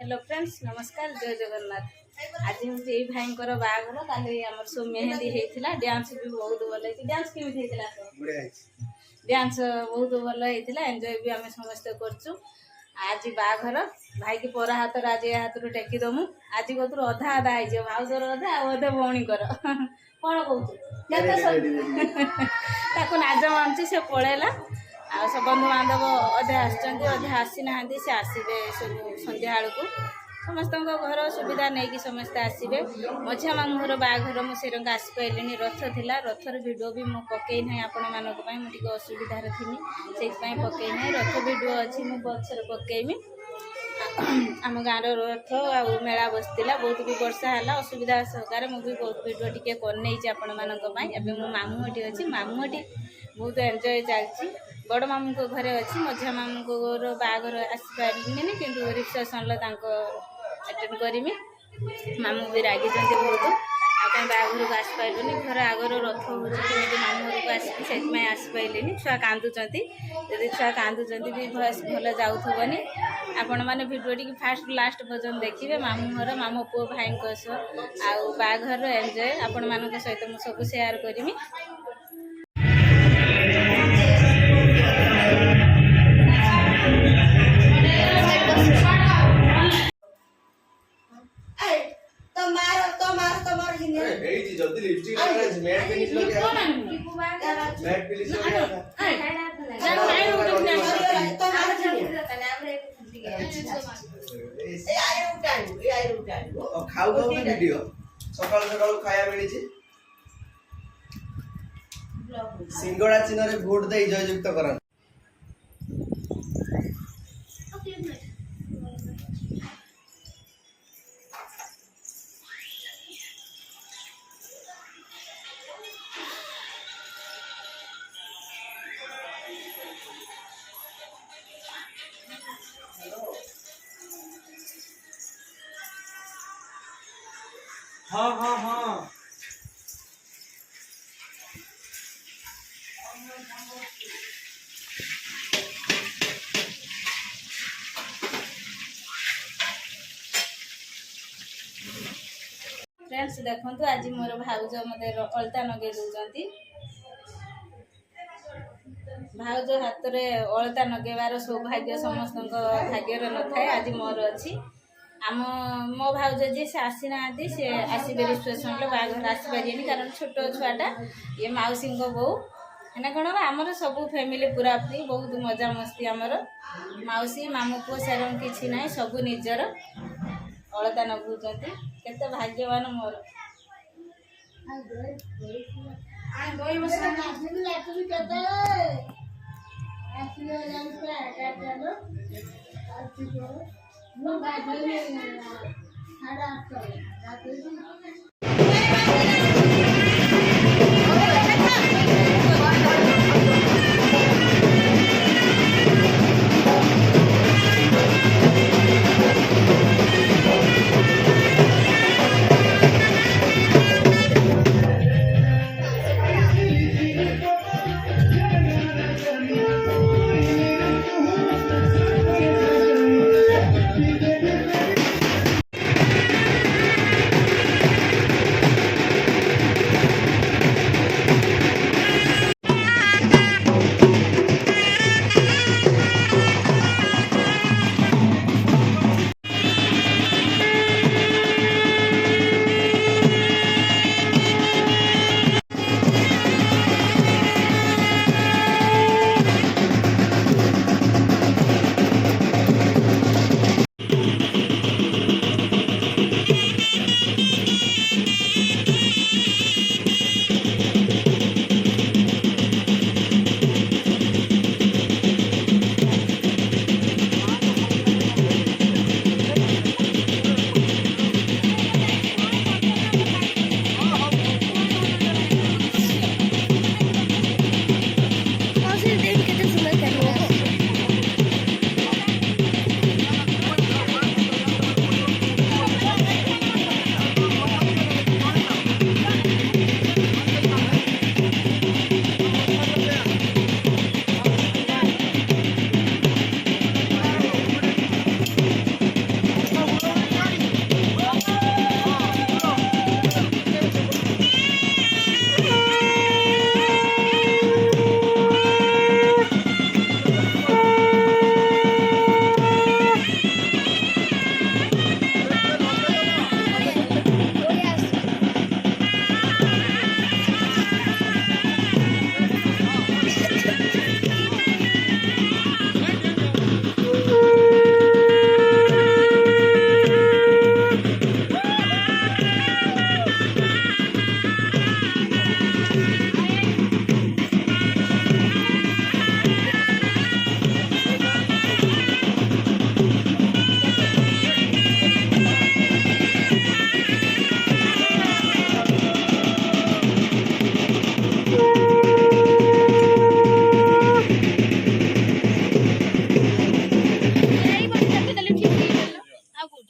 Hello friends नमस्कार जय जगन्नाथ। आज हूँ ये भाई बाहागर काली आम सब मेहंदी होता डांस भी बहुत भल डांस केमी डांस बहुत भल होता एंजॉय भी आम समस्ते कर आज बाहागर भाई की परा हाथ आज ए हाथ टेकीदमु आज कतुर अधा अधा हो भाउजर अधा अधे भौणी कौन कहू नाज मानुची से पलैला आ सब बंधु बांधव अधे अधे आसी ना से आसबे सब संध्या बेलू समस्त घर सुविधा नहीं कि समस्ते आसबे मझिया मामू घर बाहागर मुझे आसपारे रथ थिला रथर भिडियो भी मुझे पकई ना आपण मुझे असुविधार थी से पकई ना रथ भिडियो अच्छी मुझे बचर पकईमी आम गाँव रथ आ मेला बसला बहुत भी वर्षा है असुविधा सहकार मुझे बहुत भिडियो टी कर आपण मो मामू हटी अच्छी मामू हटी बहुत एंजॉय चलती बड़ मामू को घरे अच्छी मझिया मामू को बाहागर आसपारे कि रिसेप्शन अटेंड करमी मामू भी रागी बहुत कहीं बाहागर को आसपारे घर आगर रथ होती मामू घर को आसपी आसपारे छुआ कांदुंट जदि छुआ कांदुंट भी भयस भल जाऊनी आपण मैंने भिडियो टी फास्ट लास्ट पर्यटन देखिए मामू घर मामू पुओ भाई सह आउ बाहागर एंजॉय आपण मान सहित मुझे सब सेयार करमी। जल्दी लिपस्टिक लगा मैट पे निकल गया मैट पे लिपस्टिक लगा खाऊ खाऊ वीडियो सकाल सकाल खाया मिली सिंगड़ा चिन्ह रे भोट दे जययुक्त करन हाँ हाँ हाँ फ्रेंड्स देखो आज मोर भाउज मत अलता नगे दौरान भाउज हाथ में अलता नगेबार सौभाग्य समस्त भाग्य न थाए आज मोर अच्छी आम मो भाउज जी से आसी ना सी आसबे रिसेप्शन बाहागर आसपारे कारण छोट छुआटा ये मौसी बो है कौन आमर सब फैमिली पूरा फ्री बहुत मजा मस्ती आमर मौसी मामू पुओ सार कि ना सब निजर अलता नगुंट केते भाग्यवान मोर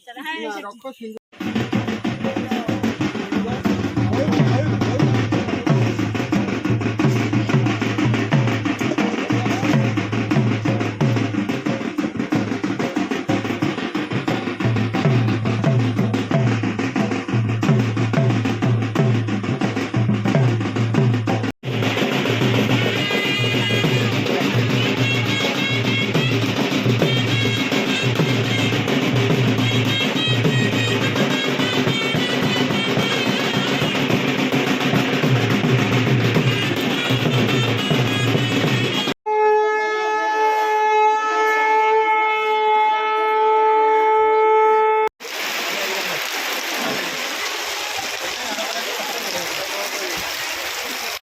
चला हाय ରଖ ସିନ୍ଦୁର